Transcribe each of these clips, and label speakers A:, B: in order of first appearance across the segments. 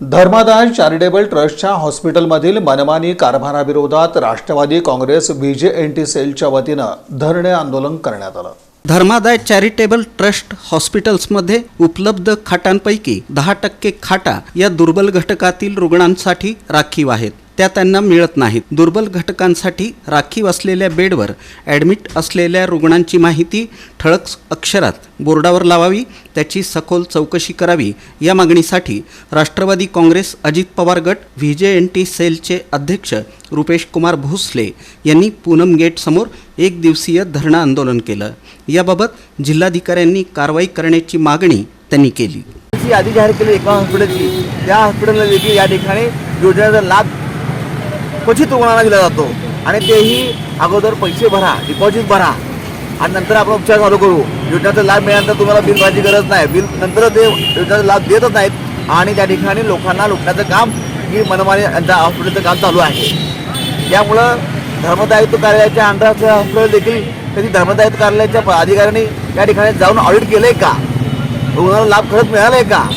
A: धर्मादाय चॅरिटेबल ट्रस्टच्या हॉस्पिटलमधील मनमानी कारभाराविरोधात राष्ट्रवादी काँग्रेस व्हीजेएनटी सेलच्या वतीनं धरणे आंदोलन करण्यात आलं।
B: धर्मादाय चॅरिटेबल ट्रस्ट हॉस्पिटल्समध्ये उपलब्ध खाटांपैकी 10% खाटा या दुर्बल घटकातील रुग्णांसाठी राखीव आहेत, त्या त्यांना मिळत नाहीत। दुर्बल घटकांसाठी राखीव असलेल्या बेडवर ॲडमिट असलेल्या रुग्णांची माहिती ठळक अक्षरात बोर्डावर लावावी, त्याची सखोल चौकशी करावी या मागणीसाठी राष्ट्रवादी काँग्रेस अजित पवार गट व्हीजेएनटी सेलचे अध्यक्ष रुपेश कुमार भोसले यांनी पूनम गेट समोर एक दिवसीय धरणं आंदोलन केलं। याबाबत जिल्हाधिकाऱ्यांनी कारवाई करण्याची मागणी त्यांनी केली।
C: यादी जाहीर केली एका हॉस्पिटलची, त्या हॉस्पिटलला देखील या ठिकाणी योजनेचा लाभ क्वचित रुग्णांना दिला जातो आणि तेही अगोदर पैसे भरा, डिपॉझिट भरा आणि नंतर आपण उपचार चालू करू। योजनेचा लाभ मिळाल्यानंतर तुम्हाला बिल भरायची गरज नाही, बिल नंतर ते योजनेचा लाभ देतच नाहीत आणि त्या ठिकाणी लोकांना लुटण्याचं काम ही मनमानी यांच्या हॉस्पिटलचं काम चालू आहे। त्यामुळं धर्मदायित्व कार्यालयाच्या अंडर असलेल्या हॉस्पिटल देखील कधी धर्मदायित्व कार्यालयाच्या अधिकाऱ्यांनी त्या ठिकाणी जाऊन ऑडिट केलंय का, रुग्णाला लाभ खरंच मिळालाय का?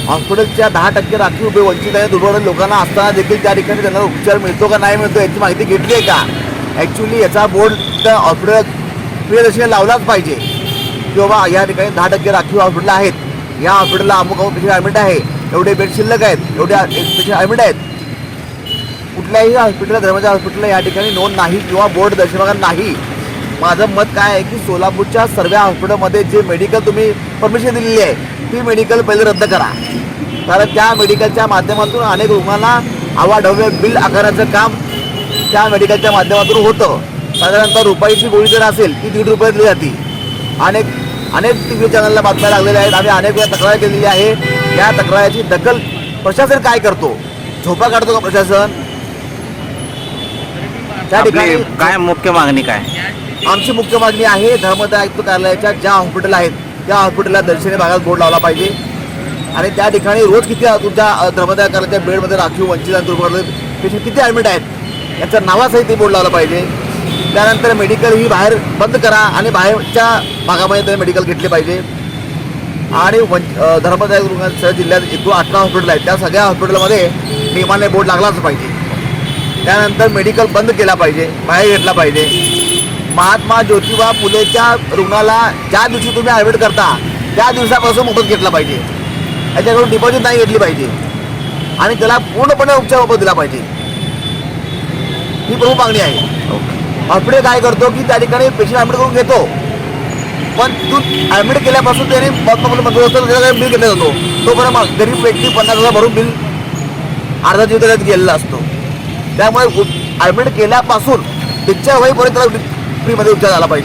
C: हॉस्पिटलच्या 10% राखीव उभे वंचित आणि दुर्बल लोकांना असताना देखील त्या ठिकाणी त्यांना उपचार मिळतो का नाही मिळतो याची माहिती घेतली आहे का? ॲक्च्युली याचा बोर्ड त्या हॉस्पिटल प्रियदर्शनी लावलाच पाहिजे की बाबा या ठिकाणी 10% राखीव हॉस्पिटल आहेत, या हॉस्पिटलला अमुक पेशंट ॲडमिट आहे, एवढे बेड शिल्लक आहेत, एवढे पेशंट ॲडमिट आहेत। कुठल्याही हॉस्पिटल धर्माच्या हॉस्पिटलला या ठिकाणी नोंद नाही किंवा बोर्ड दर्शवणार नाही। माझं मत काय आहे की सोलापूरच्या सर्व हॉस्पिटलमध्ये जे मेडिकल तुम्ही परमिशन दिलेली आहे ती मेडिकल पहिले रद्द करा, कारण त्या मेडिकलच्या माध्यमातून अनेक रुग्णांना आवाढव्य बिल आकारण्याचं काम त्या मेडिकलच्या माध्यमातून होतं। साधारणतः रुपयाची गोळी जर असेल ती 1.5 रुपये दिली जाते। अनेक टीव्ही चॅनलला बातम्या लागलेल्या आहेत, आम्ही अनेक वेळा तक्रार केलेली आहे। या तक्रारीची दखल प्रशासन काय करतो? झोपा काढतो का प्रशासन? त्या ठिकाणी
D: काय मुख्य मागणी काय?
C: आमची मुख्य मागणी आहे धर्मदायित्व कार्यालयाच्या ज्या हॉस्पिटल आहेत त्या हॉस्पिटलला दर्शनी भागात बोर्ड लावला पाहिजे आणि त्या ठिकाणी रोज किती तुमच्या धर्मदाय कार्यालयाच्या बेडमध्ये राखीव वंचित आणि दुर्बल पेशंट किती ॲडमिट आहेत याच्या नावासहित बोर्ड लावला पाहिजे। त्यानंतर मेडिकल ही बाहेर बंद करा आणि बाहेरच्या भागामध्ये ते मेडिकल घेतले पाहिजे आणि धर्मदाय रुग्णालय जिल्ह्यात एकूण 18 हॉस्पिटल आहेत, त्या सगळ्या हॉस्पिटलमध्ये नियमाने बोर्ड लागलाच पाहिजे। त्यानंतर मेडिकल बंद केला पाहिजे, बाहेर घेतला पाहिजे। महात्मा ज्योतिबा फुलेच्या रुग्णाला ज्या दिवशी तुम्ही ॲडमिट करता त्या दिवसापासून मोफत घेतला पाहिजे, याच्याकडून डिपॉझिट नाही घेतली पाहिजे आणि त्याला पूर्णपणे उपचार मोफत दिला पाहिजे, ही प्रमुख मागणी आहे। हॉस्पिटल काय करतो की त्या ठिकाणी पेशंट ॲडमिट करून घेतो, पण तू ॲडमिट केल्यापासून त्याने त्याला बिल घेतला जातो, तोपर्यंत गरीब व्यक्ती 50,000 भरून बिल अर्धा जीव त्याच्यात गेलेला असतो। त्यामुळे ॲडमिट केल्यापासून त्याच्या होईपर्यंत त्याला फ्रीमध्ये उपचार झाला पाहिजे।